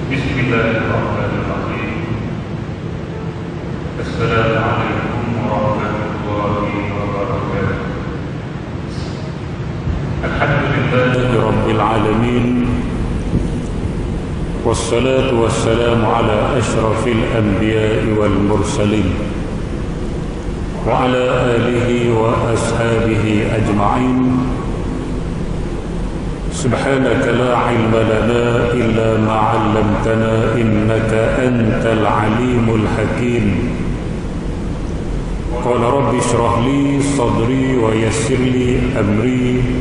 Bismillahirrahmanirrahim. Assalamualaikum warahmatullahi wabarakatuh. Alhamdulillahi rabbil alamin. Wassalatu wassalamu ala ashrafil anbiya'i wal mursalin wa ala alihi wa ashabihi ajma'in. Subhanaka la ilma lana illa ma 'allamtana innaka antal alimul hakim. Qala rabbi shrah li sadri wa yassir li amri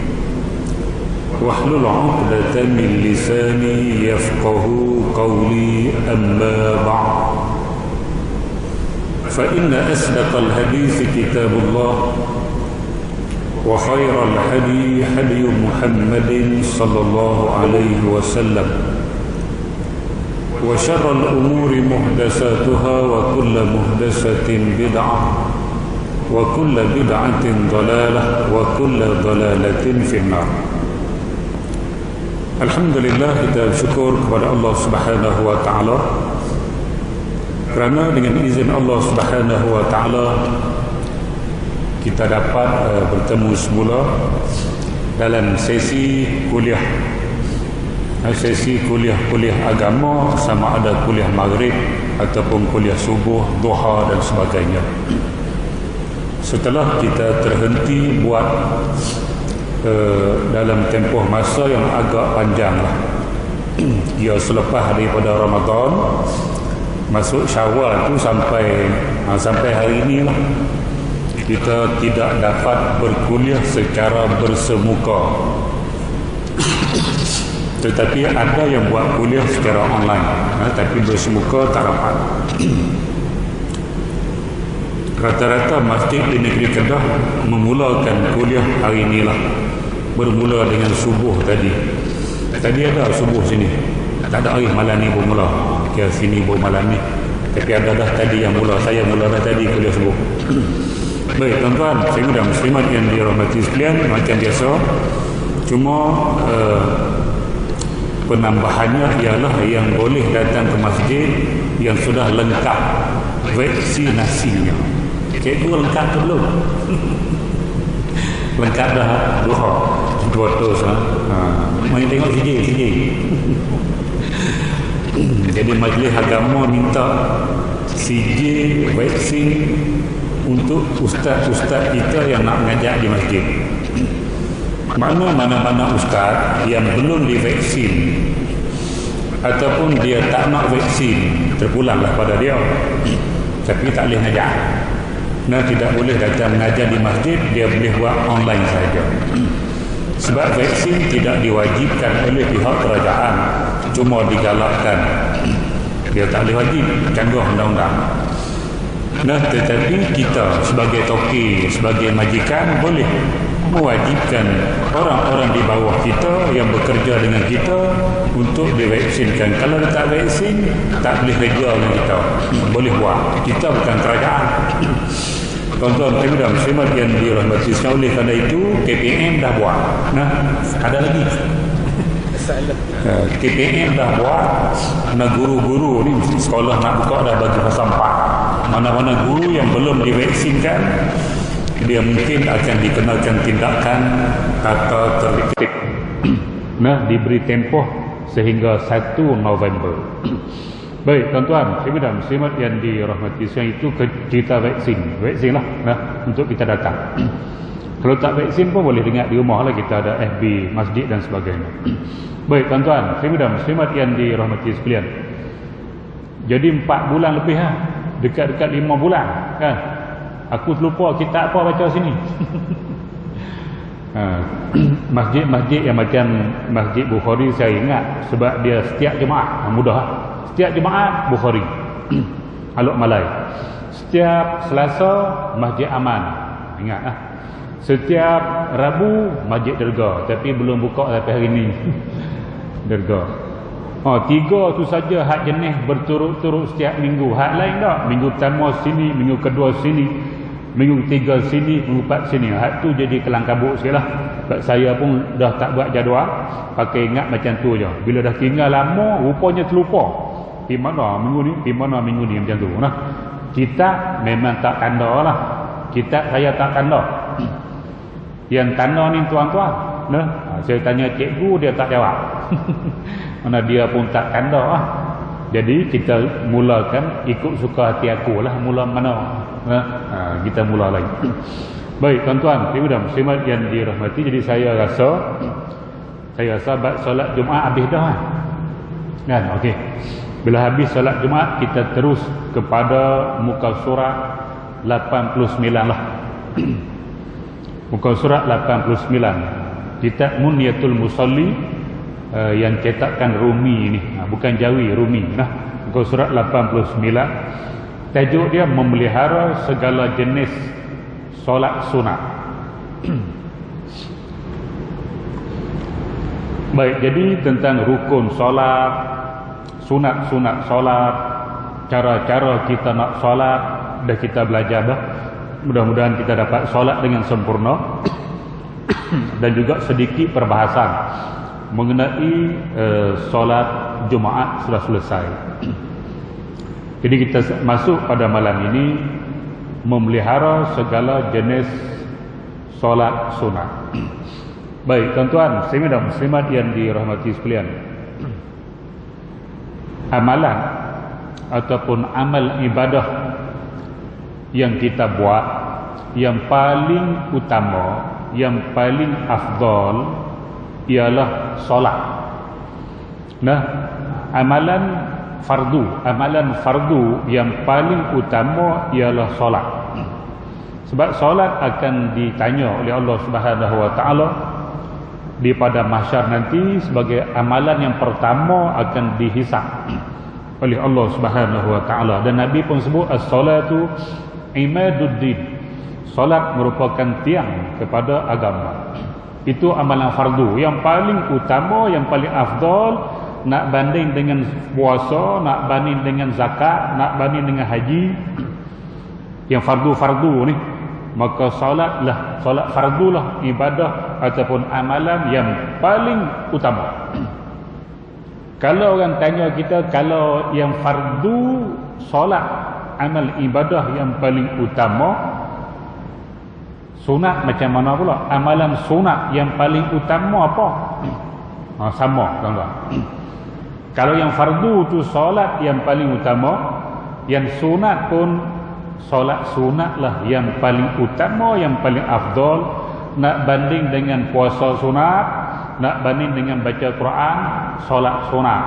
wahlul 'uqdatam min lisani yafqahu qawli, amma ba'd. Fa inna asdaqal hadithi kitabullah wa khairal hadi hadi Muhammadin sallallahu alaihi wasallam wa syarrul umuri muhdatsatuha wa kullu muhdatsatin bid'ah wa kullu bid'atin dhalalah wa kullu dhalalatin finnar. Alhamdulillah, kita bersyukur kepada Allah Subhanahu wa taala kerana dengan izin Allah Subhanahu wa taala kita dapat bertemu semula dalam sesi kuliah agama, sama ada kuliah maghrib ataupun kuliah subuh, duha dan sebagainya. Setelah kita terhenti buat dalam tempoh masa yang agak panjang lah, ya selepas daripada Ramadan masuk Syawal tu sampai hari ini lah, kita tidak dapat berkuliah secara bersemuka, tetapi ada yang buat kuliah secara online, tapi bersemuka tak dapat. Rata-rata masjid di negeri Kedah memulakan kuliah hari inilah, bermula dengan subuh tadi. Tadi ada subuh sini, tak ada malam ni bermula, kira sini malam ni, tapi ada dah tadi yang mula. Saya mula dah tadi kuliah subuh. Baik tuan-tuan, saya mudah muslimat yang dirahmati sekalian, macam biasa, cuma penambahannya ialah yang boleh datang ke masjid yang sudah lengkap vaksinasinya. Cikgu lengkap ke belum? Lengkap dah, dua dos. Mari tengok CJ. Jadi majlis agama minta CJ vaksin untuk ustaz-ustaz kita yang nak mengajar di masjid. Mana-mana ustaz yang belum divaksin ataupun dia tak nak vaksin, terpulanglah pada dia, tapi tak boleh mengajar. Tidak boleh datang mengajar di masjid, dia boleh buat online saja. Sebab vaksin tidak diwajibkan oleh pihak kerajaan, cuma digalakkan. Dia tak boleh wajib, canggah undang-undang. Tetapi kita sebagai toki, sebagai majikan boleh mewajibkan orang-orang di bawah kita yang bekerja dengan kita untuk divaksinkan. Kalau dia tak vaksin, tak boleh kerja dengan kita. Boleh buat. Kita bukan kerajaan. Tuan-tuan, tuan-tuan muslimat yang dirahmati sekalian, oleh kerana itu KPM dah buat. Ada lagi. KPM dah buat. Guru-guru ni sekolah nak buka dah bagi fasa 4. Mana-mana guru yang belum divaksinkan, dia mungkin akan dikenakan tindakan atau tertib. Diberi tempoh sehingga 1 November. Baik tuan-tuan, muslimat yang dirahmati sekalian, itu cerita vaksin lah untuk kita datang. Kalau tak vaksin pun boleh dengar di rumah lah, kita ada FB masjid dan sebagainya. Baik tuan-tuan, muslimat yang dirahmati sekalian, jadi 4 bulan lebih dekat-dekat 5 bulan kan, aku terlupa kita apa baca sini. Masjid-masjid yang macam Masjid Bukhari saya ingat, sebab dia setiap Jumaat, mudah setiap Jumaat Bukhari Alok Malai, setiap Selasa Masjid Aman, ingat setiap Rabu Masjid Derga, tapi belum buka sampai hari ini. Derga 3 tu saja hak jenis berturut-turut setiap minggu. Hak lain tak, minggu pertama sini, minggu kedua sini, minggu ketiga sini, minggu empat sini. Hak tu jadi kelang kabut sikit lah. Sebab saya pun dah tak buat jadual, pakai ingat macam tu je. Bila dah tinggal lama, rupanya terlupa. Pergi mana minggu ni macam tu. Nah. Kita memang tak tanda lah. Saya tak tanda. Yang tanda ni tuan-tuan. Nah. Saya tanya cikgu, dia tak jawab. Mana dia pun tak tanda lah. Jadi kita mulakan ikut suka hati aku lah. Mula mana. Nah. Kita mula lagi. Baik tuan-tuan, ibu dan muslimat yang dirahmati, jadi saya rasa solat Jumaat habis dah kan. Okey. Bila habis solat Jumaat, kita terus kepada muka surat 89 lah. Muka surat 89. Kitab Munyatul Musalli yang cetakkan Rumi ni, bukan Jawi, Rumi nah. Muka surat 89. Tajuk dia memelihara segala jenis solat sunat. Baik, jadi tentang rukun solat, sunat-sunat solat, cara-cara kita nak solat, dah kita belajar dah. Mudah-mudahan kita dapat solat dengan sempurna. Dan juga sedikit perbahasan mengenai solat Jumaat sudah selesai. Jadi kita masuk pada malam ini memelihara segala jenis solat sunat. Baik tuan-tuan, muslimin dan muslimat yang dirahmati sekalian, amalan ataupun amal ibadah yang kita buat yang paling utama, yang paling afdal ialah solat. Nah, amalan fardu yang paling utama ialah solat. Sebab solat akan ditanya oleh Allah Subhanahu wa taala di pada mahsyar nanti sebagai amalan yang pertama akan dihisab oleh Allah Subhanahu wa taala. Dan Nabi pun sebut as-salatu imaduddin. Solat merupakan tiang kepada agama. Itu amalan fardu yang paling utama, yang paling afdal. Nak banding dengan puasa, nak banding dengan zakat, nak banding dengan haji, yang fardu-fardu ni, maka solat fardulah ibadah ataupun amalan yang paling utama. Kalau orang tanya kita, kalau yang fardu solat amal ibadah yang paling utama, sunat macam mana pula? Amalan sunat yang paling utama apa? Sama tuan-tuan. Kalau yang fardu tu solat yang paling utama, yang sunat pun solat sunat lah yang paling utama, yang paling afdal. Nak banding dengan puasa sunat, nak banding dengan baca Quran, solat sunat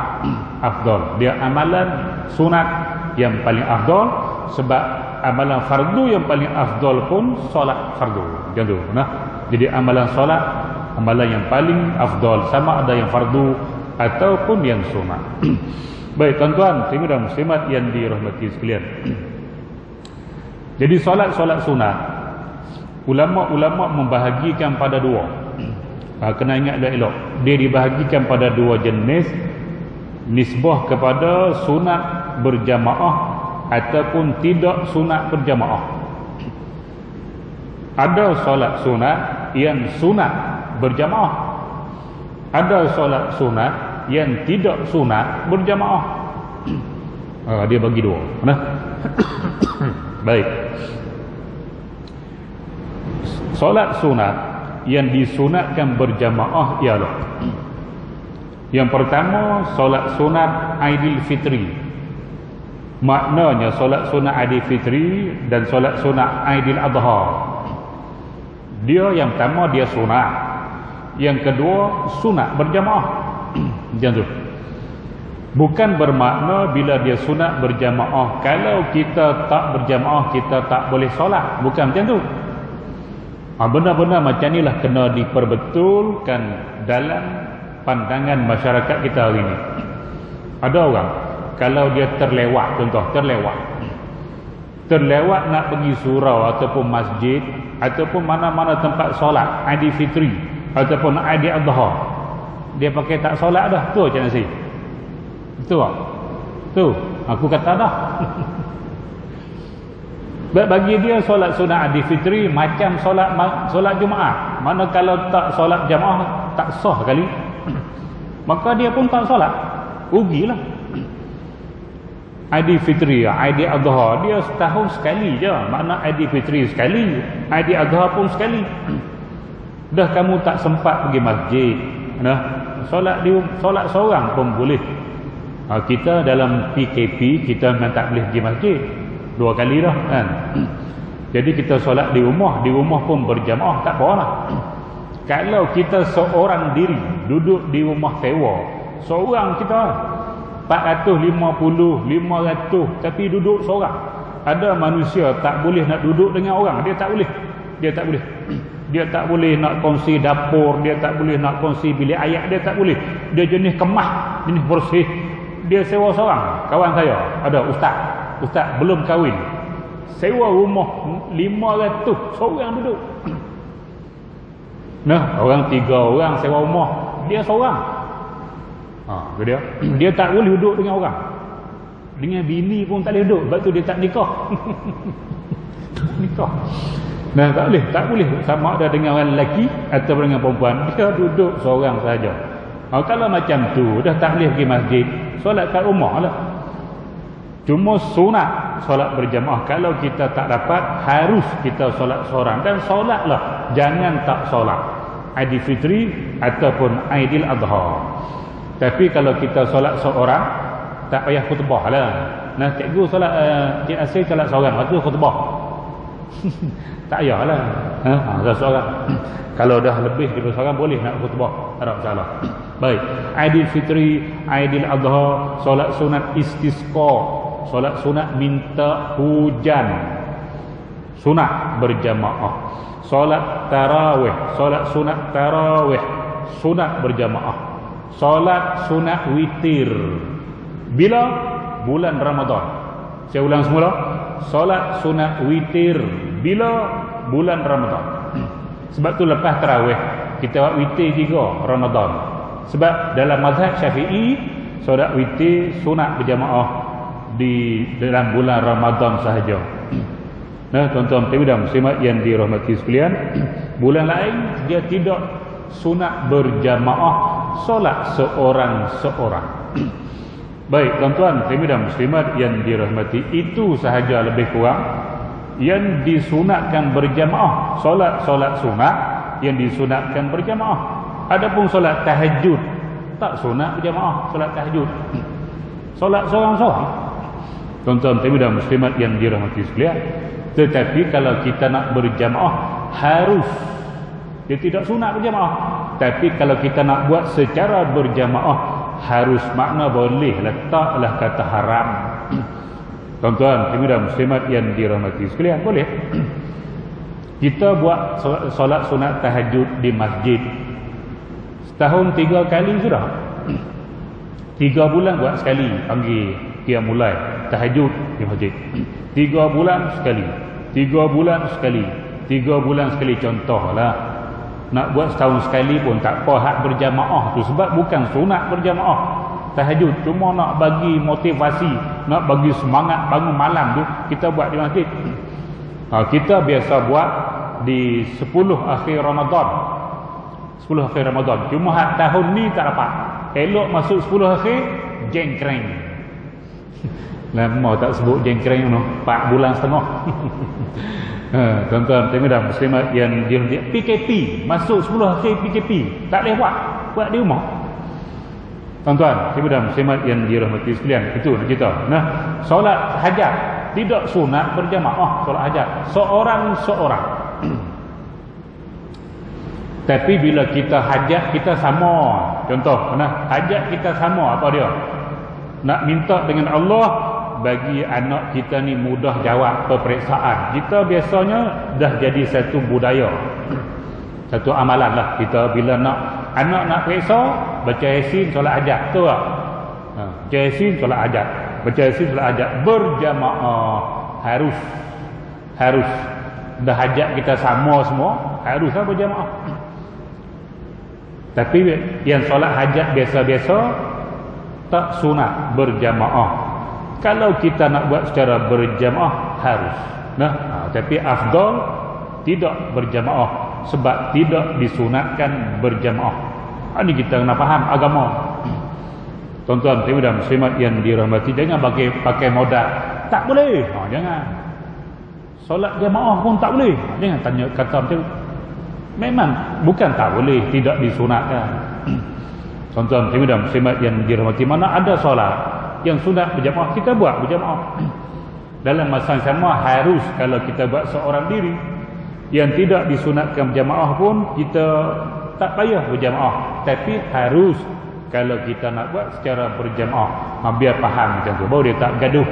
afdal. Dia amalan sunat yang paling afdal, sebab amalan fardu yang paling afdal pun solat fardu. Macam tu. Nah, jadi amalan solat amalan yang paling afdal, sama ada yang fardu ataupun yang sunat. Baik tuan-tuan, muslimin dan muslimat yang dirahmati sekalian. Jadi solat-solat sunat, ulama-ulama membahagikan pada dua. Kena ingat elok, dia dibahagikan pada dua jenis, nisbah kepada sunat berjamaah ataupun tidak sunat berjamaah. Ada solat sunat yang sunat berjamaah, ada solat sunat yang tidak sunat berjamaah. Dia bagi dua. Nah. Baik. Solat sunat yang disunatkan berjamaah ialah, yang pertama, solat sunat Aidil Fitri. Maknanya solat sunat Aidil Fitri dan solat sunat Aidil Adha, dia yang pertama dia sunat, yang kedua sunat berjamaah. Macam tu. Bukan bermakna bila dia sunat berjamaah, kalau kita tak berjamaah kita tak boleh solat. Bukan macam tu. Benar-benar macam inilah kena diperbetulkan dalam pandangan masyarakat kita hari ini. Ada orang kalau dia terlewat, contoh terlewat nak pergi surau ataupun masjid ataupun mana-mana tempat solat Aidil Fitri ataupun Aidil Adha, dia pakai tak solat dah. Tu macam nasi. Tu aku kata dah. Bagi dia solat sunat Aidil Fitri macam solat Jumaat. Mana kalau tak solat jamaah tak sah kali. Maka dia pun tak solat. Rugilah. Aidilfitri, Aidiladha dia setahun sekali je. Makna Aidilfitri sekali, Aidiladha pun sekali. Dah kamu tak sempat pergi masjid, solat seorang pun boleh. Kita dalam PKP kita memang tak boleh pergi masjid 2 kali dah kan. Jadi kita solat di rumah pun berjamaah tak apa lah. Kalau kita seorang diri duduk di rumah sewa, seorang kita 450, 500 tapi duduk seorang. Ada manusia tak boleh nak duduk dengan orang, dia tak boleh. Dia tak boleh nak kongsi dapur, dia tak boleh nak kongsi bilik air, dia tak boleh. Dia jenis kemah, jenis bersih. Dia sewa seorang. Kawan saya ada ustaz belum kahwin. Sewa rumah 500, seorang duduk. Orang 3 orang sewa rumah, dia seorang. Tu dia tak boleh duduk dengan orang. Dengan bini pun tak boleh duduk, sebab tu dia tak nikah. Tak boleh sama ada dengan orang lelaki atau dengan perempuan, dia duduk seorang saja. Kalau macam tu dah tak boleh pergi masjid, solat kat rumah lah. Cuma sunat solat berjamaah. Kalau kita tak dapat, harus kita solat seorang. Dan solatlah, jangan tak solat Aidilfitri ataupun Aidiladha. Tapi kalau kita solat seorang, tak payah khutbah lah. Cikgu solat Cik Asir solat seorang, lepas tu khutbah. Tak payahlah. Seorang. Kalau dah lebih daripada seorang boleh nak khutbah, tak ada masalah. Baik, Aidilfitri, Aidiladha, solat sunat istisqa, solat sunat minta hujan, sunat berjamaah. Solat tarawih, solat sunat tarawih, sunat berjamaah. Solat sunat witir bila bulan Ramadan. Saya ulang semula. Solat sunat witir bila bulan Ramadan. Sebab tu lepas tarawih kita buat witir 3 Ramadan. Sebab dalam mazhab Syafi'i, solat witir sunat berjamaah di dalam bulan Ramadan sahaja. Tuan-tuan dan muslimat yang dirahmati sekalian, bulan lain dia tidak sunat berjamaah, solat seorang-seorang. Baik, tuan-tuan dan muslimat yang dirahmati, itu sahaja lebih kurang yang disunatkan berjamaah. Solat sunat yang disunatkan berjamaah. Adapun solat tahajud tak sunat berjamaah, solat tahajud. Solat seorang-seorang. Tuan-tuan dan muslimat yang dirahmati sekalian, tetapi kalau kita nak berjamaah harus, dia tidak sunat berjamaah. Tapi kalau kita nak buat secara berjamaah harus, makna boleh, letaklah kata haram. Tuan-tuan dan muslimat yang dirahmati sekalian, boleh kita buat solat sunat tahajud di masjid. Setahun 3 kali sudah. 3 bulan buat sekali, panggil qiyamul tahajud di masjid. 3 bulan sekali, 3 bulan sekali, 3 bulan sekali. Contohlah, nak buat setahun sekali pun tak apa hak berjamaah tu, sebab bukan sunat berjamaah tahajud, cuma nak bagi motivasi, nak bagi semangat bangun malam tu, kita buat di masjid. Kita biasa buat di 10 akhir Ramadan. 10 akhir Ramadan. Cuma hak tahun ni tak dapat. Elok masuk 10 akhir jengkreng. Lama tak sebut jengkreng tu, 4 bulan setengah. Tuan-tuan dan muslimat yang dirahmati, PKP masuk 10 akhir PKP tak boleh buat di rumah. Tuan-tuan dan muslimat yang dirahmati sekalian, itu nak cerita. Solat hajat tidak sunat berjamaah. Solat hajat seorang-seorang. Tapi bila kita hajat kita sama, contoh hajat kita sama, apa dia? Nak minta dengan Allah bagi anak kita ni mudah jawab peperiksaan. Kita biasanya dah jadi satu budaya, satu amalan lah. Kita bila anak nak periksa, baca Yasin solat hajat, tu tak? Baca Yasin solat hajat, baca Yasin solat hajat berjamaah. Harus dah hajat kita sama semua, haruslah berjamaah. Tapi yang solat hajat biasa-biasa tak sunat berjamaah. Kalau kita nak buat secara berjamaah harus. Tapi afdal tidak berjamaah. sebab tidak disunatkan berjamaah. Ini kita kena faham agama. Tuan-tuan dan muslimat yang dirahmati, jangan pakai modal. Tak boleh. Jangan. Solat jamaah pun tak boleh. Jangan tanya kata macam tu. Memang bukan tak boleh, tidak disunatkan. Tuan-tuan dan muslimat yang dirahmati, mana ada solat yang sunat berjamaah, kita buat berjamaah. Dalam masa yang sama harus kalau kita buat seorang diri yang tidak disunatkan berjamaah pun kita tak payah berjamaah, tapi harus kalau kita nak buat secara berjamaah. Biar faham macam tu, baru dia tak gaduh.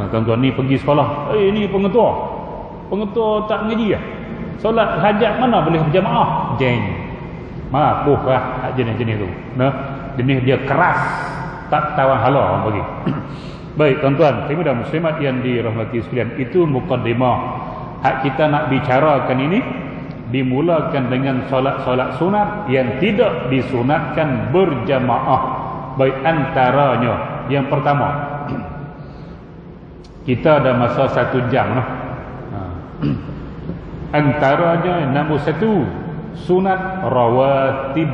Tuan-tuan ni pergi sekolah, ni pengetua tak mengaji lah. Solat hajat mana boleh berjamaah? Jeng mapuh lah jenis-jenis tu. Jenis dia keras, tak tawan hala orang bagi. Baik tuan-tuan dan muslimat yang dirahmati sekalian, itu mukadimah. Hak kita nak bicarakan ini dimulakan dengan solat-solat sunat yang tidak disunatkan berjamaah. Baik, antaranya yang pertama, kita ada masa 1 jam lah. Antaranya nombor 1, sunat rawatib.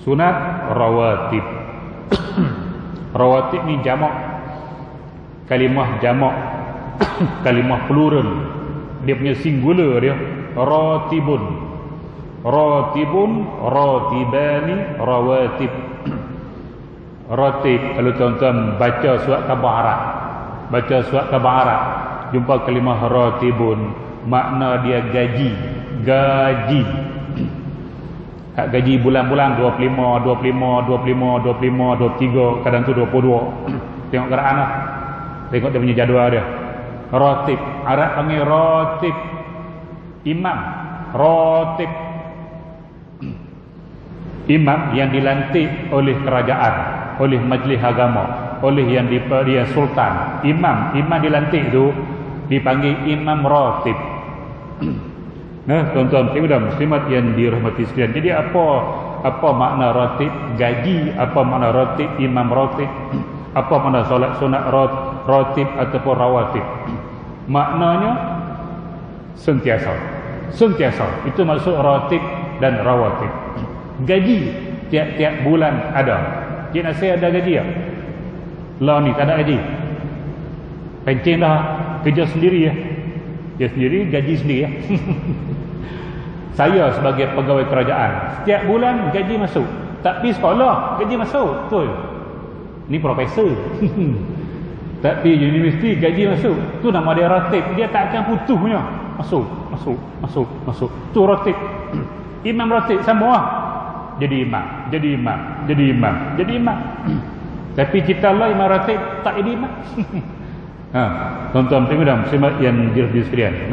Sunat rawatib. Rawatib ni jamak, kalimah jamak, kalimah plural. Dia punya singular dia, ratibun, ratibani, rawatib. Ratib, kalau tuan-tuan baca surat khabar Arab, jumpa kalimah ratibun, makna dia gaji. Hak gaji bulan-bulan 25, 23, kadang tu 22. Tengok Quran lah. Tengok dia punya jadual dia. Ratib, Arab panggil ratib. Imam, ratib. Imam yang dilantik oleh kerajaan, oleh majlis agama, oleh yang dia sultan. Imam dilantik tu dipanggil imam ratib. Tuan-tuan dan muslimat yang dirahmati sekalian, jadi apa makna ratib gaji, apa makna ratib imam ratib, apa makna solat sunat ratib ataupun rawatib? Maknanya sentiasa, itu maksud ratib dan rawatib. Gaji tiap-tiap bulan ada. Cik Nasir ada gaji tak? Lah ni tak ada gaji. Pencen dah kerja sendiri ya. Dia sendiri gaji sendiri ya. Saya sebagai pegawai kerajaan, setiap bulan gaji masuk. Tak pergi sekolah, gaji masuk. Betul. Ni profesor. Tak pergi universiti, gaji masuk. Tu nama dia ratib. Dia tak akan putus punya. Masuk. Tu ratib. Imam ratib sama lah. Jadi imam. Tapi kita lah imam ratib tak jadi imam. Tuan-tuan dan muslimat yang dirahmati sekalian.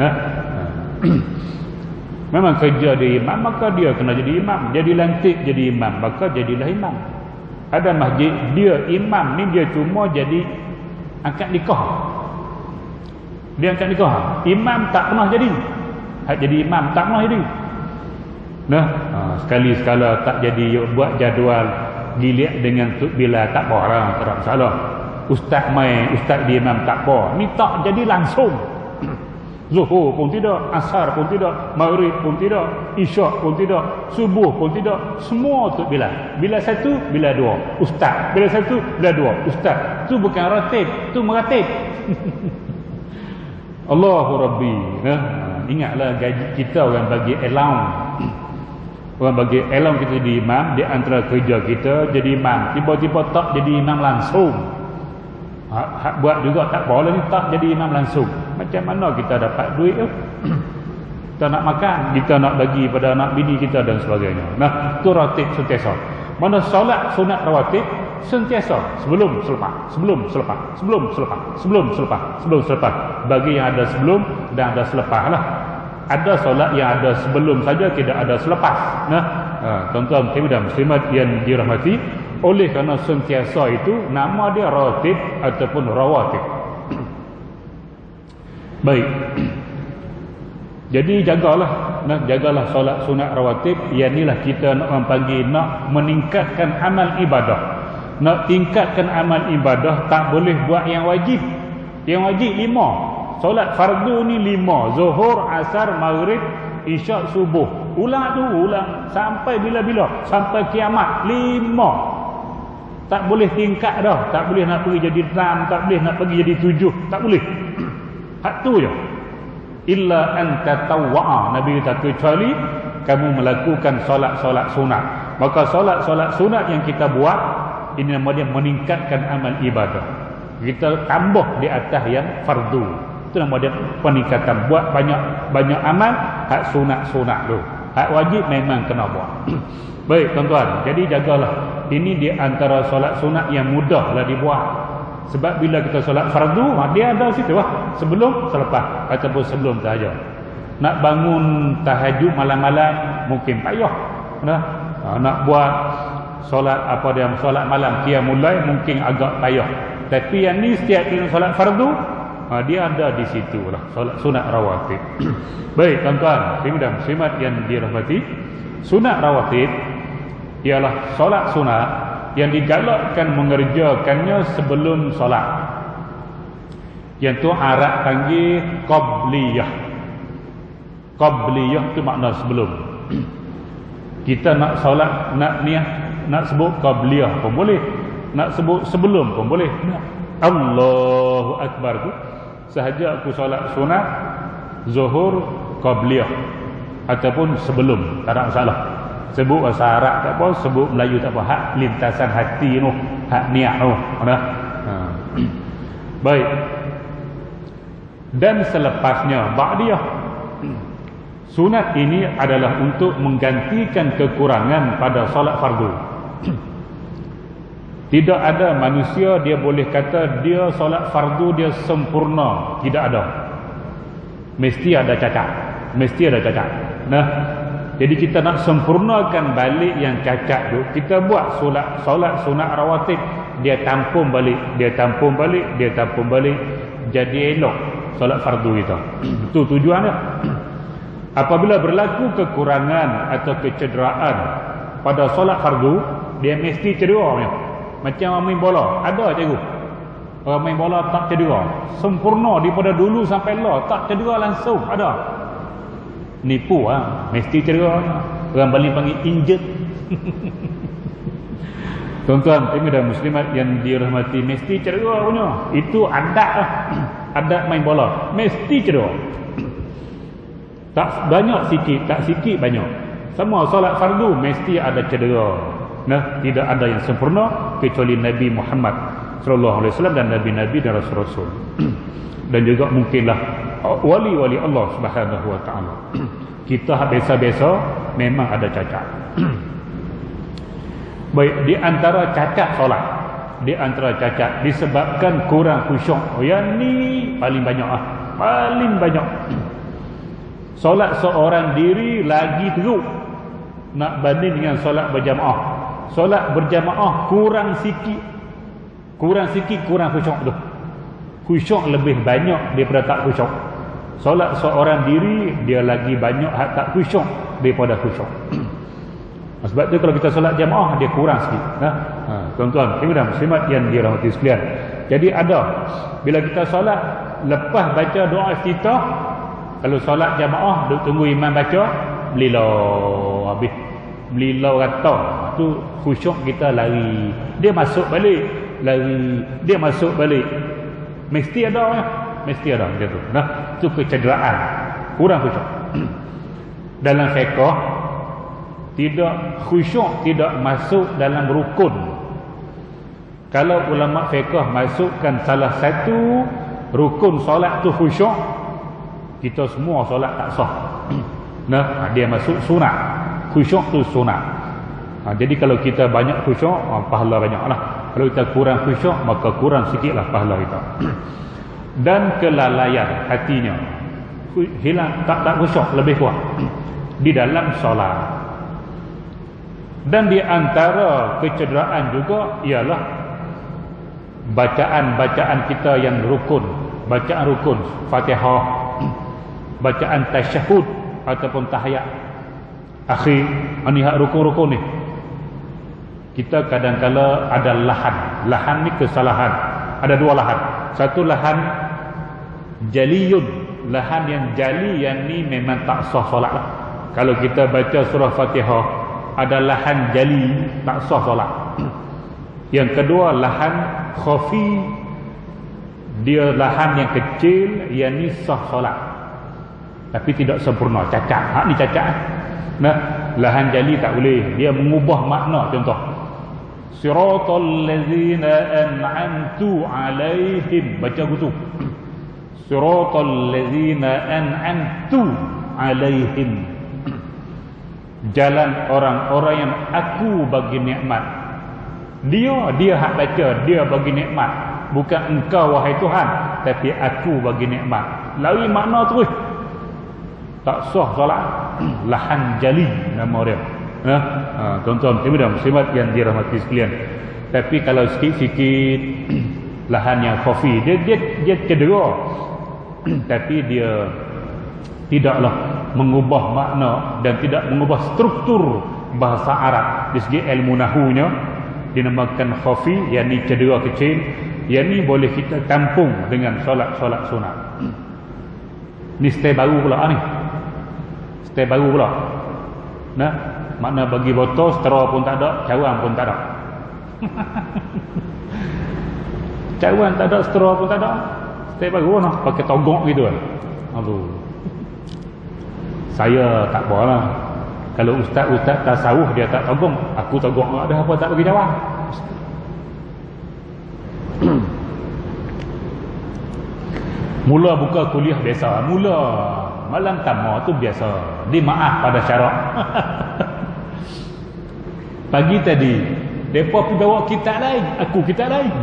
Memang kerja dia imam, maka dia kena jadi imam. Dia dilantik jadi imam, maka jadilah imam. Ada masjid dia imam ni, dia cuma jadi akad nikah. Dia akad nikah. Imam tak pernah jadi. Hak jadi imam tak pernah jadi. Sekali-sekala tak jadi, buat jadual dilihat dengan bila tak apa lah, tak ada masalah. Ustaz di imam tak apa. Ni tak jadi langsung. Zuhur pun tidak, asar pun tidak, maghrib pun tidak, isyak pun tidak, subuh pun tidak. Semua tu bila? Bila satu, bila dua. Ustaz. Bila satu, bila dua. Ustaz. Tu bukan ratib, tu meratib. Allahu Rabbi. Ingatlah gaji kita orang bagi allowance. Orang bagi allowance kita jadi imam, di antara kerja kita jadi imam. Tiba-tiba tak jadi imam langsung. Buat juga tak boleh ni, tak jadi imam langsung. Macam mana kita dapat duit tu? Kita nak makan, kita nak bagi pada anak bini kita dan sebagainya. Tu ratib sentiasa. Mana solat sunat rawatib sentiasa sebelum selepas. Bagi yang ada sebelum dan ada selepas lah. Ada solat yang ada sebelum saja, tidak ada selepas. Tuan-tuan dan muslimat yang dirahmati, oleh kerana sentiasa itu nama dia ratib ataupun rawatib. Baik. Jadi jagalah solat sunat rawatib. Yang inilah kita nak mempanggil, nak meningkatkan amal ibadah. Nak tingkatkan amal ibadah, tak boleh buat yang wajib. Yang wajib 5. Solat fardu ni 5. Zuhur, asar, maghrib, isyak subuh, ulang sampai bila-bila, sampai kiamat 5. Tak boleh tingkat dah, tak boleh nak pergi jadi 6, tak boleh nak pergi jadi 7, tak boleh. Hak tu je. Illa an tatawwa'a, Nabi kata, kecuali kamu melakukan solat-solat sunat. Maka solat-solat sunat yang kita buat, ini nama dia meningkatkan amal ibadah. Kita tambah di atas yang fardu. Itu nama dia peningkatan. Buat banyak amal, hak sunat-sunat tu. Hak wajib memang kena buat. Baik tuan-tuan, jadi jagalah. Ini di antara solat sunat yang mudahlah dibuat. Sebab bila kita solat fardu, dia ada situ lah. Sebelum, selepas, ataupun sebelum sahaja. Nak bangun tahajud malam-malam mungkin payah. Nak buat solat solat malam qiyamul lail mungkin agak payah. Tapi yang ni setiap kali solat fardu, dia ada di situlah, solat sunat rawatib. Baik tuan-tuan, muslimat yang dirahmati, sunat rawatib ialah solat sunat yang digalakkan mengerjakannya sebelum solat. Yang tu Arab panggil qabliyah. Qabliyah tu makna sebelum. Kita nak solat, nak sebut qabliyah pun boleh, nak sebut sebelum pun boleh. Allahu Akbar tu sahaja aku solat sunat zuhur qabliyah ataupun sebelum, tak ada masalah. Sebut bahasa Arab tak apa, sebut Melayu tak apa, hak lintasan hati tu, hak niat tu. Baik. Dan selepasnya ba'diyah. Sunat ini adalah untuk menggantikan kekurangan pada solat fardu. Tidak ada manusia dia boleh kata dia solat fardu dia sempurna, tidak ada. Mesti ada cacat. Jadi kita nak sempurnakan balik yang cacat tu, kita buat solat sunat rawatib, dia tampung balik, jadi elok solat fardu kita. Itu tujuannya. Apabila berlaku kekurangan atau kecederaan pada solat fardu, dia mesti cedera. Macam orang main bola, ada cikgu. Orang main bola tak cedera, sempurna daripada dulu sampai lah, tak cedera langsung, ada. Nipu mesti cedera. Orang Bali panggil injured. Tuan-tuan dan muslimat yang dirahmati, mesti cedera punya. Itu adat lah. Adat main bola mesti cedera. Tak banyak sikit, tak sikit banyak. Semua solat fardu mesti ada cedera. Tidak ada yang sempurna kecuali Nabi Muhammad sallallahu alaihi wasallam dan nabi-nabi dan rasul-rasul. Dan juga mungkinlah wali-wali Allah Subhanahu wa taala. Kita biasa-biasa memang ada cacat. Baik, di antara cacat solat, di antara cacat disebabkan kurang khusyuk. Yang ni paling banyak paling banyak. Solat seorang diri lagi teruk nak banding dengan solat berjamaah. Solat berjamaah kurang sikit khusyuk tu. Khusyuk lebih banyak daripada tak khusyuk. Solat seorang diri dia lagi banyak hak tak khusyuk daripada khusyuk. Sebab tu kalau kita solat jamaah dia kurang sikit. Tuan-tuan, dan muslimat yang dirahmati sekalian. Jadi ada bila kita solat lepas baca doa iftitah, kalau solat jamaah duk tunggu imam baca, belilau habis. Belilau kata tu khusyuk kita lari. Dia masuk balik, lari. Dia masuk balik. Mesti ada macam tu. Itu kecederaan, kurang khusyuk. Dalam fiqh tidak khusyuk tidak masuk dalam rukun. Kalau ulama fiqh masukkan salah satu rukun solat tu khusyuk, kita semua solat tak sah. Dia masuk sunat. Khusyuk tu sunat. Jadi kalau kita banyak khusyuk, pahala banyaklah. Kalau kita kurang khusyuk, maka kurang sikitlah pahala kita. Dan kelalaian hatinya, hilang, tak khusyuk, lebih kuat di dalam solat. Dan di antara kecederaan juga ialah bacaan-bacaan kita yang rukun, bacaan rukun, Fatihah, bacaan tasyahud ataupun tahiyat. Akhir ni hak rukun-rukun ni, kita kadang-kala ada lahan ni kesalahan. Ada dua lahan. Satu lahan jaliyun, lahan yang jali yang ni memang tak sah solat lah. Kalau kita baca surah Fatihah ada lahan jali, tak sah solat. Yang kedua, lahan khafi, dia lahan yang kecil, yang ni sah solat tapi tidak sempurna, cacat. Hak ni cacat. Nah, lahan jali tak boleh, dia mengubah makna. Contoh, siratal ladzina an'amtu alaihim, baca gitu. Siratal ladzina an'amtu alaihim, jalan orang-orang yang aku bagi nikmat. Dia hak baca, dia bagi nikmat, bukan engkau wahai Tuhan, tapi aku bagi nikmat. Lari makna terus, tak sah solat. Lahan jali nama dia. Tuan-tuan muslimat yang dirahmati sekalian. Tapi kalau sikit-sikit lahan yang khafi, dia cedera tapi dia tidaklah mengubah makna dan tidak mengubah struktur bahasa Arab. Dari segi ilmu nahunya dinamakan khafi, yang ni cedera kecil, yang ni boleh kita tampung dengan solat-solat sunat. Ni style baru pula ni. Style baru pula. Nah, makna bagi botol, straw pun tak ada, cawan pun tak ada. Cawan tak ada, straw pun tak ada. Style baru noh, pakai togok gitu kan. Aduh. Saya tak apalah. Kalau ustaz-ustaz tasawuf dia tak togong, aku togong ada apa tak bagi jawab. Mula buka kuliah biasa, mula malam tamu tu biasa. Di maaf pada syarak. Pagi tadi depa pergi bawa kitab lain, aku kitab lain.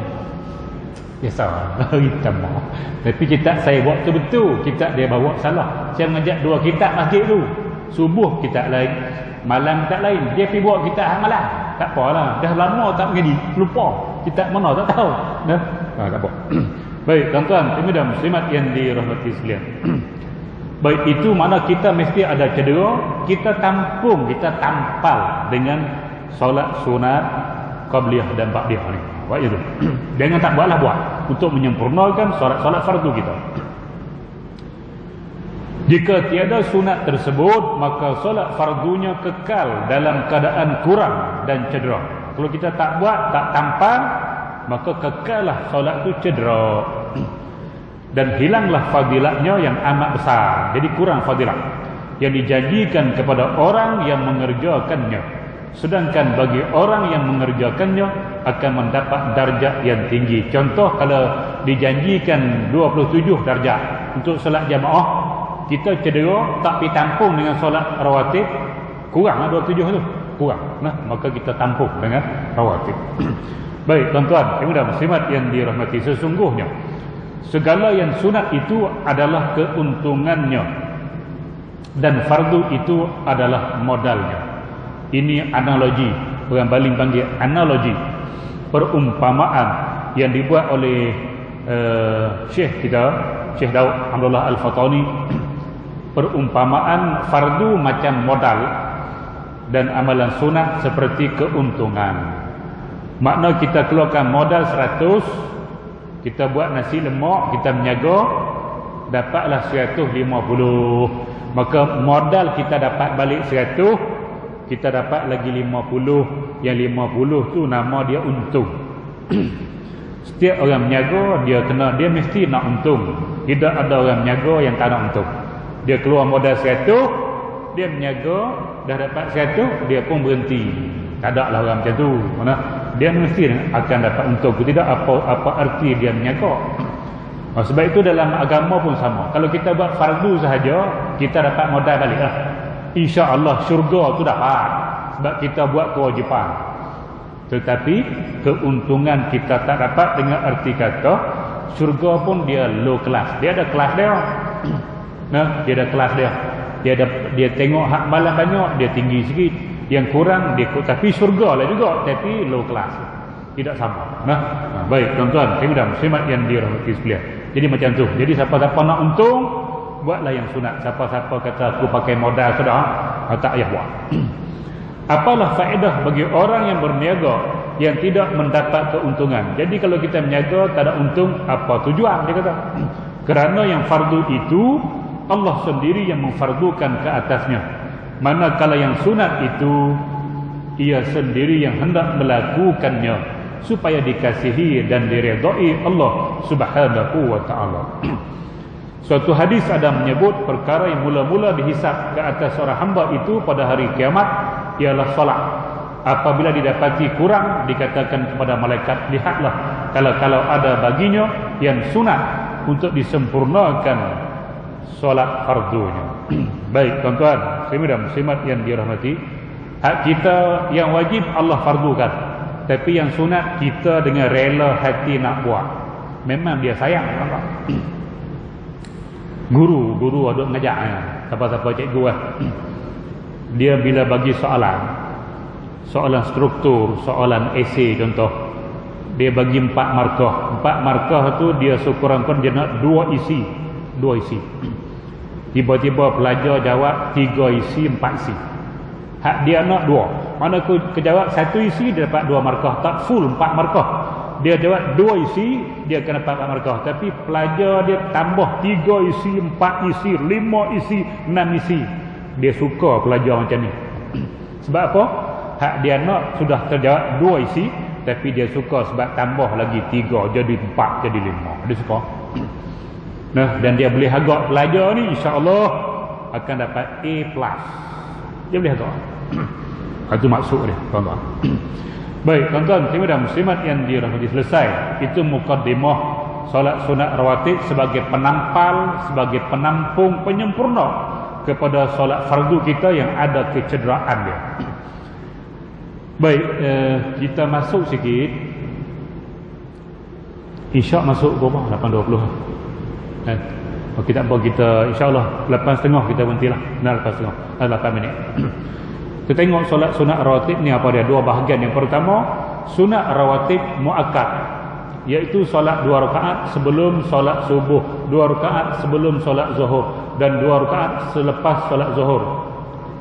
Biasa kita mau. Tapi kitab saya buat betul-betul, kitab dia bawa salah. Saya mengajak dua kitab masjid tu. Subuh kitab lain, malam kitab lain. Dia pergi bawa kitab hang malam. Tak apalah, dah lama tak mengaji, lupa. Kitab mana tak tahu. Nah, tak apa. Baik, tuan-tuan, dan muslimat yang dirahmati sekalian. Baik, itu mana kita mesti ada cedera, kita tampung, kita tampal dengan solat sunat qabliyah dan ba'diyah ni. Buat itu. Jangan tak buatlah buat untuk menyempurnakan solat-solat fardu kita. Jika tiada sunat tersebut, maka solat fardunya kekal dalam keadaan kurang dan cedera. Kalau kita tak buat, tak tampal, maka kekallah solat itu cedera. Dan hilanglah fadilatnya yang amat besar. Jadi kurang fadilat yang dijanjikan kepada orang yang mengerjakannya. Sedangkan bagi orang yang mengerjakannya akan mendapat darjat yang tinggi. Contoh, kalau dijanjikan 27 darjat untuk solat jamaah, kita cedera tak pergi tampung dengan solat rawatib, kuranglah 27 tu, kurang. Nah, maka kita tampung dengan rawatib. Baik, tuan-tuan, dan muslimat yang dirahmati, sesungguhnya segala yang sunat itu adalah keuntungannya dan fardu itu adalah modalnya. Ini analogi, orang Bali panggil analogi, perumpamaan yang dibuat oleh Syekh kita, Syekh Daud Hamdullah Al-Fatani. Perumpamaan fardu macam modal dan amalan sunat seperti keuntungan. Makna kita keluarkan modal 100, kita buat nasi lemak, kita menjaga, dapatlah 150. Maka modal kita dapat balik 100, kita dapat lagi 50. Yang 50 tu nama dia untung. Setiap orang menjaga, dia mesti nak untung. Tidak ada orang menjaga yang tak nak untung. Dia keluar modal 100, dia menjaga, dah dapat 100, dia pun berhenti. Tak ada lah orang macam tu. Mana? Dia mesti akan dapat untung. Tidak apa arti dia menjaga. Sebab itu dalam agama pun sama. Kalau kita buat fardu sahaja, kita dapat modal balik lah. InsyaAllah syurga tu dapat, sebab kita buat kewajipan. Tetapi keuntungan kita tak dapat, dengan arti kata syurga pun dia low class. Dia ada kelas dia. Nah, dia ada kelas dia. Dia tengok hak malam banyak, dia tinggi sikit. Yang kurang dia, tapi syurga lah juga, tapi low class. Tidak sama. Nah, baik tuan-tuan, dan muslimat yang dirahmati sekalian. Jadi macam tu. Jadi siapa-siapa nak untung, buatlah yang sunat. Siapa-siapa kata aku pakai modal sudah, tak payah buat. Apalah faedah bagi orang yang berniaga yang tidak mendapat keuntungan. Jadi kalau kita berniaga tak ada untung, apa tujuan? Dia kata Kerana yang fardu itu Allah sendiri yang memfardukan ke atasnya. Manakala yang sunat itu ia sendiri yang hendak melakukannya supaya dikasihi dan diredai Allah Subhanahu wa taala. Suatu hadis ada menyebut perkara yang mula-mula dihisap ke atas seorang hamba itu pada hari kiamat ialah solat. Apabila didapati kurang, dikatakan kepada malaikat, lihatlah kalau ada baginya yang sunat untuk disempurnakan solat fardunya. Baik tuan-tuan, muslimin dan muslimat yang dirahmati, hak kita yang wajib Allah fardukan, tapi yang sunat kita dengan rela hati nak buat. Memang dia sayang, nampak? Guru ada ngajaknya, siapa-siapa cikgu dia bila bagi soalan struktur, soalan esei contoh, dia bagi 4 markah. 4 markah tu dia sekurang-kurang dia nak 2 isi. Tiba-tiba pelajar jawab 3 isi, 4 isi. Hak dia nak 2. Mana ke jawab 1 isi dia dapat 2 markah, tak full 4 markah. Dia jawab 2 isi, dia akan dapat 4 markah. Tapi pelajar dia tambah 3 isi, 4 isi, 5 isi, 6 isi. Dia suka pelajar macam ni. Sebab apa? Hak dia nak sudah terjawab 2 isi, tapi dia suka sebab tambah lagi 3 jadi 4 jadi 5. Dia suka. Nah, dan dia boleh agak pelajar ni insya-Allah akan dapat A+. Dia boleh agak. Itu maksud dia, tuan-tuan. Baik, tuan-tuan, muslimin dan muslimat yang dirahmati, selesai. Itu mukaddimah solat sunat rawatib sebagai penampal, sebagai penampung, penyempurna kepada solat fardu kita yang ada kecederaan dia. Baik, kita masuk sikit. Isyak masuk berapa? 8.20. Kita apa kita insya-Allah 8.30 kita berhentilah. 8 minit. Kita tengok solat sunat rawatib ni apa dia? 2 bahagian. Yang pertama, sunat rawatib muakkad, iaitu solat 2 rakaat sebelum solat subuh, 2 rakaat sebelum solat zuhur dan 2 rakaat selepas solat zuhur.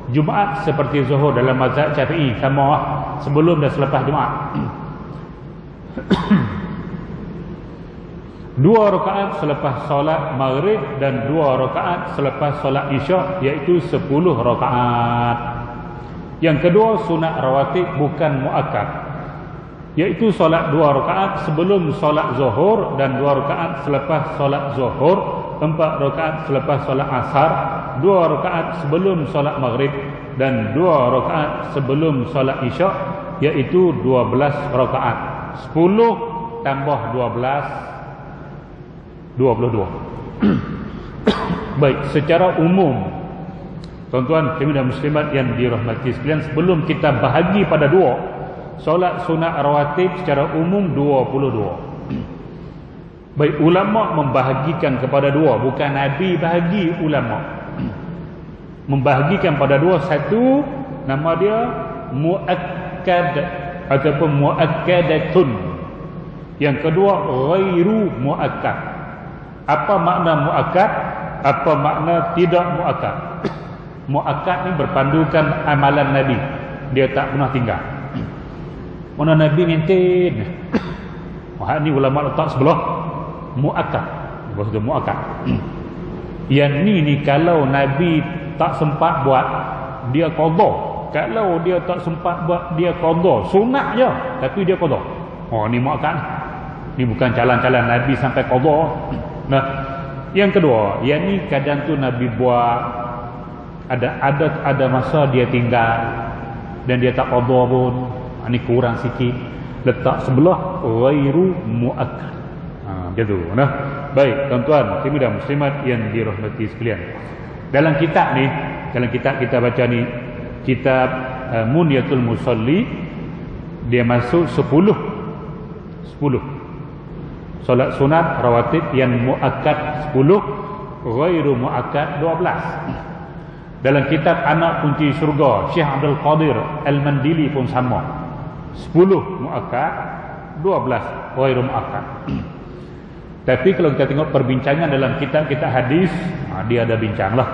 Jumaat seperti zuhur dalam mazhab Syafi'i sama sebelum dan selepas Jumaat. 2 rakaat selepas solat maghrib dan 2 rakaat selepas solat isyak, iaitu 10 rakaat. Yang kedua, sunat rawatib bukan muakkad, iaitu solat 2 rakaat sebelum solat zuhur dan 2 rakaat selepas solat zuhur, 4 rakaat selepas solat asar, 2 rakaat sebelum solat maghrib dan 2 rakaat sebelum solat isyak, iaitu 12 rakaat. 10 tambah 12 22. Baik, secara umum tuan-tuan dan muslimat yang dirahmati sekalian, sebelum kita bahagi pada 2, solat sunat rawatib secara umum 22. Baik, ulama membahagikan kepada 2, bukan Nabi bahagi, ulama membahagikan pada 2. Satu, nama dia muakkad ataupun muakkadatun. Yang kedua, ghairu muakkad. Apa makna muakkad? Apa makna tidak muakkad? Muakkad ni berpandukan amalan Nabi, dia tak pernah tinggal. Mana Nabi maintain. Wah, ni ulama letak sebelah muakkad. Maksud muakkad. Yang ni kalau Nabi tak sempat buat, dia qada. Kalau dia tak sempat buat, dia qada. Sunat je, tapi dia qada. Oh, ni muakkad. Ni bukan jalan-jalan Nabi sampai qada. Nah, yang kedua, yang ni kadang tu Nabi buat, ada masa dia tinggal dan dia tak qada pun. Ini kurang sikit, letak sebelah ghairu muakkad. Gitu. Nah, baik tuan-tuan dan muslimat yang dirahmati sekalian. Dalam kitab ni, dalam kitab kita baca ni, kitab Munyatul Musalli, dia masuk 10 solat sunat rawatib yang muakkad 10, ghairu muakkad 12. Dalam kitab Anak Kunci Syurga, Syekh Abdul Qadir Al-Mandili pun sama, 10 muakkad, 12 ghairu muakkad. Tapi kalau kita tengok perbincangan dalam kitab-kitab hadis, dia ada bincang lah.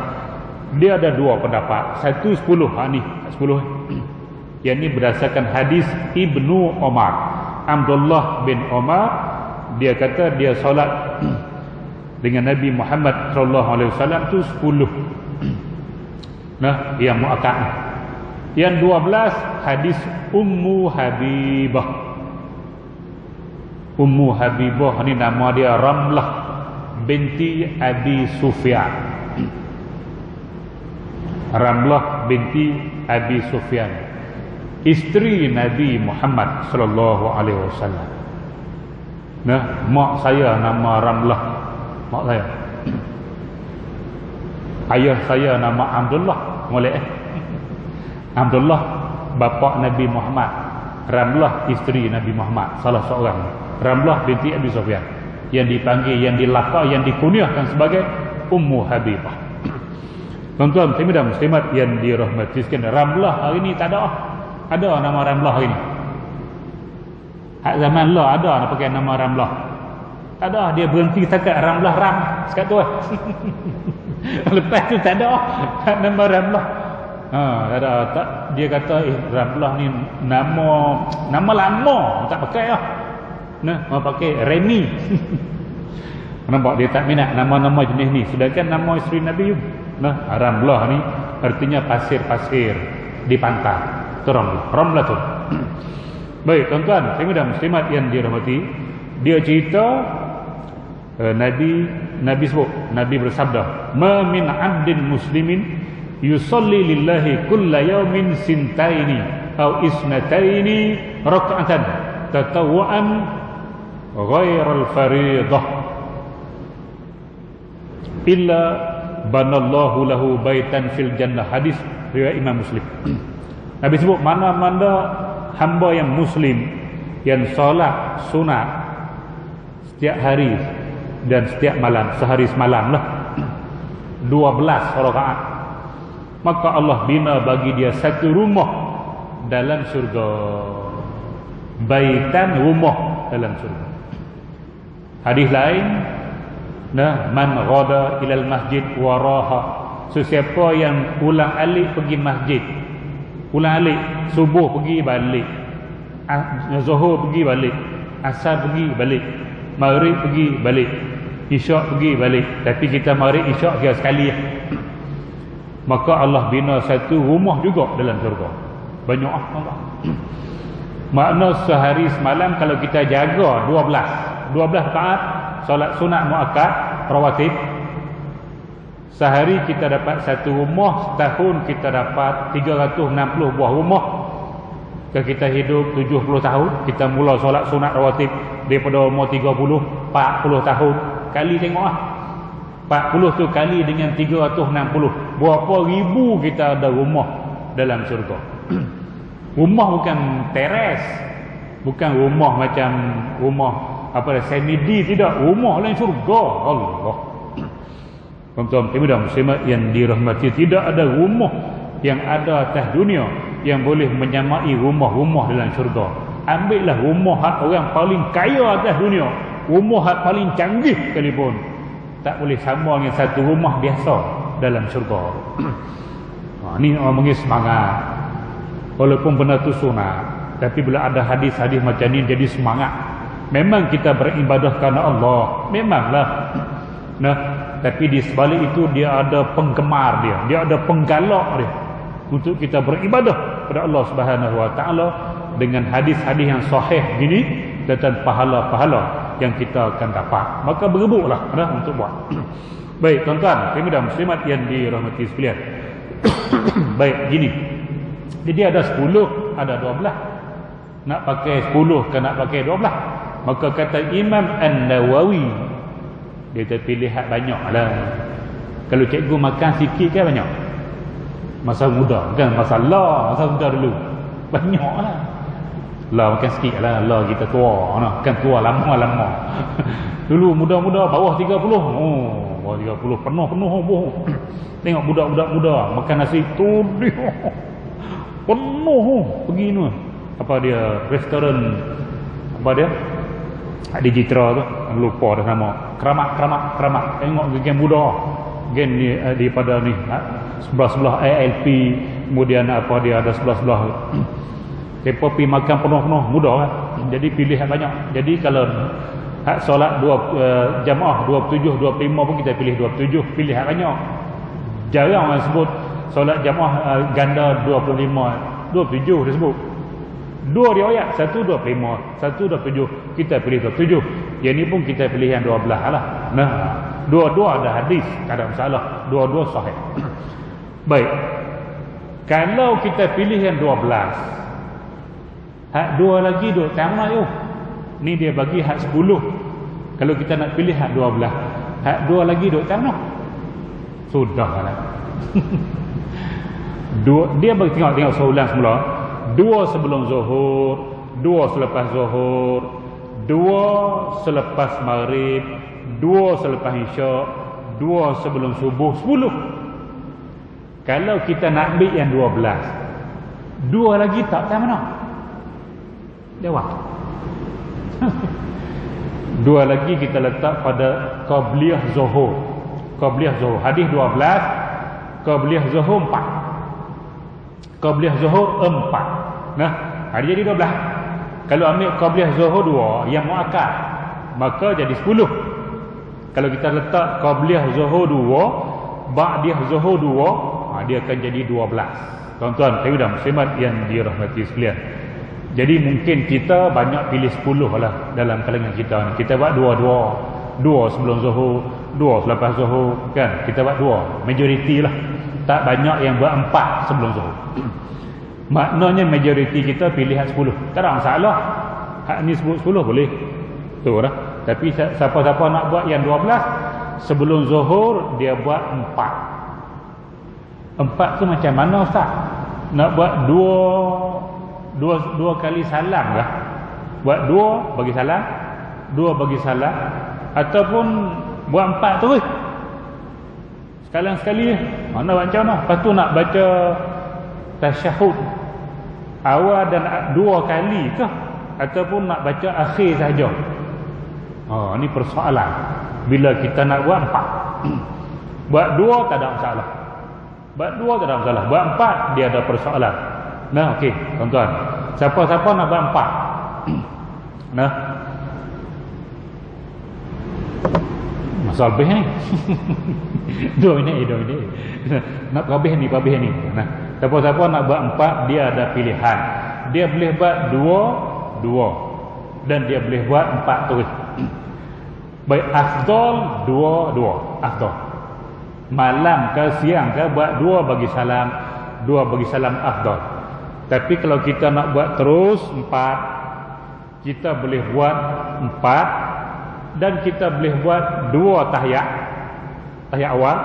Dia ada 2 pendapat. Satu 10, ni 10. Yang ni berdasarkan hadis Ibnu Umar. Abdullah bin Umar, dia kata dia solat dengan Nabi Muhammad sallallahu alaihi wasallam tu 10. Nah, yang muakkad. Yang 12 hadis Ummu Habibah. Ummu Habibah ni nama dia Ramlah binti Abi Sufyan. Ramlah binti Abi Sufyan, isteri Nabi Muhammad sallallahu alaihi wasallam. Nah, mak saya nama Ramlah, mak saya. Ayah saya nama Abdullah, molek Abdullah bapa Nabi Muhammad. Ramlah isteri Nabi Muhammad, salah seorang. Ramlah binti Abi Sufyan, yang dipanggil, yang dilakar, yang dikunyahkan sebagai Ummu Habibah. Tuan-tuan dan muslimat yang dirahmati sekalian, Ramlah hari ni tak ada. Ada nama Ramlah hari ni. Hak zaman lah ada nak pakai nama Ramlah. Tak ada, dia berhenti setakat Ramlah Ram sekat tu. Lepas tu tak ada nama Ramlah. Tak ada, tak, dia kata Ramlah ni nama lama tak pakai lah. Nah, mau pakai Remy. Nampak dia tak minat nama-nama jenis ni, sedangkan nama isteri Nabi. Nah, Ramlah ni artinya pasir-pasir di pantai. Itu Ramlah tu. Baik, tuan-tuan dan muslimat yang dirahmati, dia cerita Nabi sebut, Nabi bersabda, "Ma min 'abdin muslimin yusalli lillahi kulla yawmin sintaini aw isnataini rak'atan tatawwu'an ghairal fariidah illa banallahu lahu baitan fil jannah." Hadis riwayat Imam Muslim. Nabi sebut mana-mana hamba yang muslim yang solat sunat setiap hari dan setiap malam, sehari semalam lah, 12 rakaat, maka Allah bina bagi dia satu rumah dalam syurga. Baitan, rumah dalam syurga. Hadis lain, nah, man ghada ilal masjid waraha, sesiapa yang ulang alik pergi masjid, ulang alik, subuh pergi balik, zuhur pergi balik, asar pergi balik, maghrib pergi balik, isyak pergi balik, tapi kita maghrib isyak kira sekali, maka Allah bina satu rumah juga dalam syurga. Banyak Allah. Makna sehari semalam kalau kita jaga 12 rakaat solat sunat muakkad rawatib, sehari kita dapat satu rumah, setahun kita dapat 360 buah rumah. Kalau kita hidup 70 tahun, kita mula solat sunat rawatib daripada umur 30, 40 tahun. Kali tengoklah. 40 tu kali dengan 360. Berapa ribu kita ada rumah dalam syurga. Rumah bukan teres, bukan rumah macam rumah apa semidi, tidak. Rumah dalam syurga. Allah. Tuan-tuan dan muslimat yang dirahmati, tidak ada rumah yang ada atas dunia yang boleh menyamai rumah-rumah dalam syurga. Ambillah rumah hak orang paling kaya atas dunia, rumah hak paling canggih sekalipun, tak boleh sama dengan satu rumah biasa dalam syurga. Ni orang panggil semangat. Walaupun benda tu sunat, tapi bila ada hadis-hadis macam ni jadi semangat. Memang kita beribadah kerana Allah, memanglah. Nah, tapi di sebalik itu dia ada penggemar dia ada penggalak dia untuk kita beribadah kepada Allah Subhanahu wa taala dengan hadis-hadis yang sahih gini, dan pahala-pahala yang kita akan dapat. Maka berebutlah untuk buat. Baik, tuan-tuan dan muslimat yang dirahmati sekalian. Baik, gini. Jadi ada 10, ada 12. Nak pakai 10 ke nak pakai 12? Maka kata Imam An-Nawawi, dia terpilih hak banyak lah. Kalau cikgu makan sikit kan banyak. Masa muda, bukan masalah masa muda dulu. Banyak lah. Lah makan sikit lah. Lah kita tua. Kan tua lama-lama. Dulu muda-muda bawah 30. Oh, bawah 30 penuh-penuh. Tengok budak-budak muda makan nasi tu. Penuh. Pergi ni. Apa dia? Restoran. Apa dia? Di Jitra tu. Lupa dah nama. Keramat. Tengok geng muda. Geng ni daripada ni. Sebelah-sebelah ALP. Kemudian apa dia ada sebelah-sebelah. Mereka pergi makan penuh-penuh muda kan. Jadi pilih banyak. Jadi kalau Hak solat jamaah 27, 25 pun kita pilih 27, pilih hak banyak. Jarang orang sebut solat jamaah ganda 25, 27 dia sebut. Dua riwayat, satu 25, satu 27, kita pilih 27. Yang ni pun kita pilih yang 12 lah. Nah, dua-dua ada hadis, tak ada masalah. Dua-dua sahih. Baik. Kalau kita pilih yang 12, hak dua lagi duk tamat yo. Ni dia bagi hak 10. Kalau kita nak pilih hak 12, hak dua lagi duk tamat. Sudahlah. Dia bagi tengok seulang semula. Dua sebelum zuhur, dua selepas zuhur, dua selepas maghrib, dua selepas isyak, dua sebelum subuh, 10. Kalau kita nak ambil yang 12, dua lagi tak mana? Jawab. Dua lagi kita letak pada qabliyah zuhur. Qabliyah zuhur. Hadis 12, qabliyah zuhur 4. Qabliyah zuhur 4. Nah, hari jadi 12. Kalau ambil qabliyah zuhur 2 yang muakkad, maka jadi 10. Kalau kita letak qabliyah zuhur 2, ba'diyah zuhur 2, dia akan jadi 12. Tuan-tuan, saya dah muslimat yang dirahmati sekalian. Jadi mungkin kita banyak pilih 10 lah dalam kalangan kita ni. Kita buat 2 sebelum zuhur, 2 selepas zuhur, kan? Kita buat 2, majoriti lah. Tak banyak yang buat 4 sebelum zuhur. Maknanya majoriti kita pilih hak 10. Tak ada masalah. Hak ni sebut 10 boleh. Tu lah. Tapi siapa-siapa nak buat yang 12 sebelum zuhur, dia buat 4. 4 tu macam mana ustaz? Nak buat 2 kali salam lah. Buat 2 bagi salam, 2 bagi salam, ataupun buat 4 terus. Sekali mana macam mana? Lepas tu nak baca tasyahud awal dan 2 kali ke, ataupun nak baca akhir saja? Ni persoalan. Bila kita nak buat 4, buat 2 tak ada masalah, buat 2 tak ada masalah, buat 4 dia ada persoalan. Nah, okey tuan-tuan, siapa-siapa nak buat 4? Nah, masa lebih ni. 2 minit. Nak habis ni. Nah, siapa-siapa nak buat 4, dia ada pilihan. Dia boleh buat 2 dan dia boleh buat 4 terus. Baik, afdal 2 afdal. Malam ke siang ke buat 2 bagi salam, 2 bagi salam afdal. Tapi kalau kita nak buat terus 4, kita boleh buat 4 dan kita boleh buat 2 tahiyat. Tahiyat awal,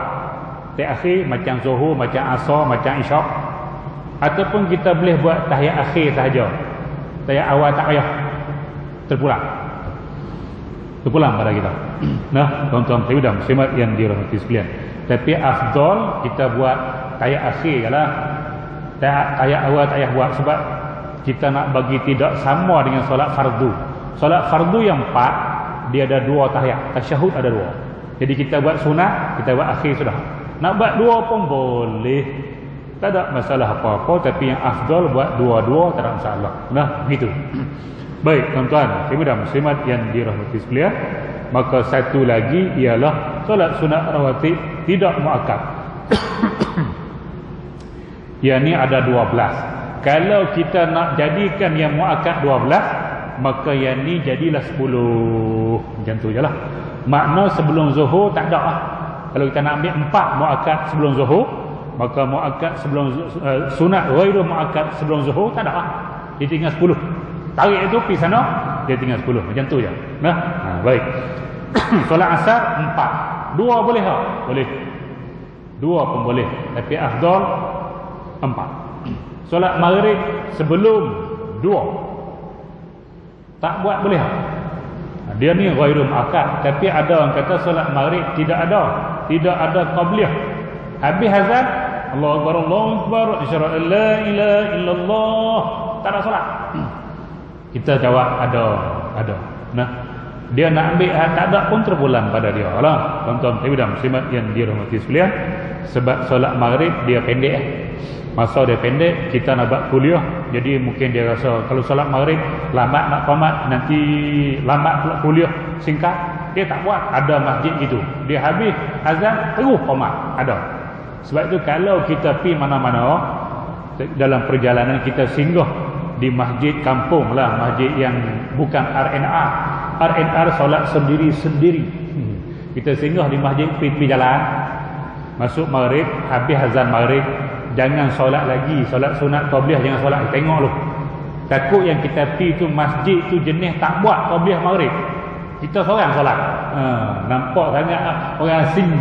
tahiyat akhir macam zuhur, macam asar, macam isyak. Ataupun kita boleh buat tahiyat akhir sahaja. Tahiyat awal tak payah, terpulang pada kita. Nah, tuan-tuan saya muslimat yang dirahmati sekalian. Tapi afdal kita buat tahiyat akhir lah. Tahiyat awal tak payah buat, sebab kita nak bagi tidak sama dengan solat fardu. Solat fardu yang 4, dia ada 2 tahiyat, tasyahud ada 2. Jadi kita buat sunat, kita buat akhir sudah. Nak buat 2 pun boleh, tak ada masalah apa-apa. Tapi yang afdal buat 2 tak ada masalah. Nah, begitu. Baik tuan-tuan, saya muslimat yang dirahmati sekalian. Maka satu lagi ialah solat sunat rawatib tidak muakkad. Yang ni ada 12. Kalau kita nak jadikan yang muakkad 12, maka yang ni jadilah 10. Macam tu je lah. Makna sebelum zuhur tak ada lah. Kalau kita nak ambil 4 muakkad sebelum zuhur, maka muakkad sebelum sunat ghairu muakkad sebelum zuhur tak ada lah. Dia tinggal 10. Tarik itu pergi sana, dia tinggal 10. Macam tu je. Nah, baik. Solat asar 4. 2 boleh tak? Boleh. 2 pun boleh. Tapi afdal 4. Solat maghrib sebelum 2 tak buat boleh tak? Dia ni ghairu muakkad. Tapi ada orang kata solat maghrib tidak ada qabliyah. Habis azan, Allahu akbar, Allahu akbar, asyhadu an la ilaha illallah, tak ada solat. Kita jawab ada. Nah, dia nak ambil tak ada pun terpulang pada dia lah. Tuan-tuan saya muslimat yang dirahmati sekalian. Sebab solat maghrib dia pendek, masa dia pendek, kita nak buat kuliah. Jadi mungkin dia rasa kalau solat maghrib lambat nak qamat, nanti lambat pula kuliah. singkat, dia tak buat. Ada masjid itu, dia habis azan terus qomat, ada. Sebab itu kalau kita pergi mana-mana dalam perjalanan, kita singgah di masjid kampung lah, masjid yang bukan RNR solat sendiri-sendiri. Kita singgah di masjid, pergi jalan, masuk maghrib, habis azan maghrib, jangan solat lagi, solat sunat qabliyah jangan solat, tengok lu. Takut yang kita pergi tu masjid tu jenis tak buat qabliyah maghrib, kita seorang solat. Nampak sangat orang asing.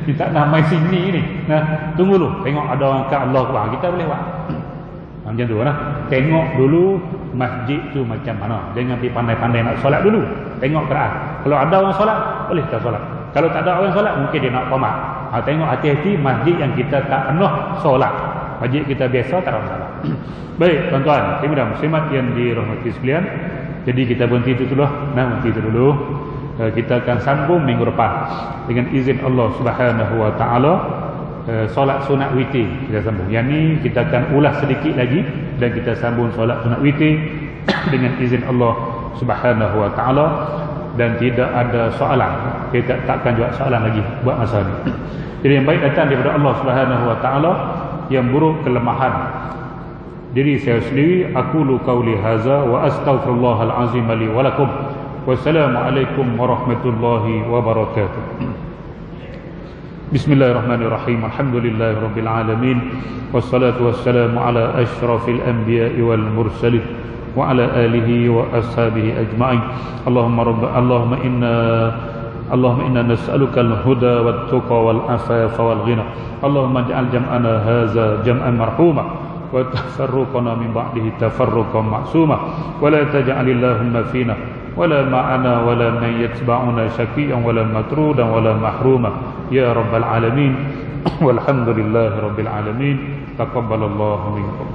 Kita nak main sini ni. Nah, tunggu dulu, tengok ada orang kat Allah Akbar, kita boleh buat. Macam tu lah. Tengok dulu masjid tu macam mana. Jangan pergi pandai-pandai nak solat dulu. Tengok Quran. Kalau ada orang solat, boleh kita solat. Kalau tak ada orang solat, mungkin dia nak qomat. Tengok hati-hati masjid yang kita tak pernah solat. Masjid kita biasa tak ada masalah. Baik tuan-tuan, muslimin muslimat yang dirahmati sekalian. Jadi kita berhenti itu dulu. Berhenti itu dulu. Kita akan sambung minggu depan dengan izin Allah Subhanahu wa taala, solat sunat witir kita sambung. Yang ni kita akan ulas sedikit lagi dan kita sambung solat sunat witir dengan izin Allah Subhanahu wa taala, dan tidak ada soalan. Kita takkan jawab soalan lagi buat masa ni. Jadi yang baik datang daripada Allah Subhanahu wa taala, yang buruk kelemahan diri saya sendiri. Aqulu qauli hadza wa astaghfirullahal azim li wa lakum. Wassalamualaikum warahmatullahi wabarakatuh. Bismillahirrahmanirrahim. Alhamdulillahirabbil alamin. Wassalatu wassalamu ala asyrafil anbiya'i wal mursalin wa ala alihi wa ashabihi ajma'in. Allahumma inna nas'aluka al-huda wat tuqa wal afafa wal ghina. Allahumma ij'al jam'ana hadza jam'an marhuma wa tafarruqana min ba'dihi tafarruqan ma'suma wa la taj'al Allahumma fina wala ma'ana wala man yatba'una syaqiyan wala matrudan wala mahruma ya rabbal alamin. Walhamdulillahi rabbil alamin. Taqabbalallahu minkum.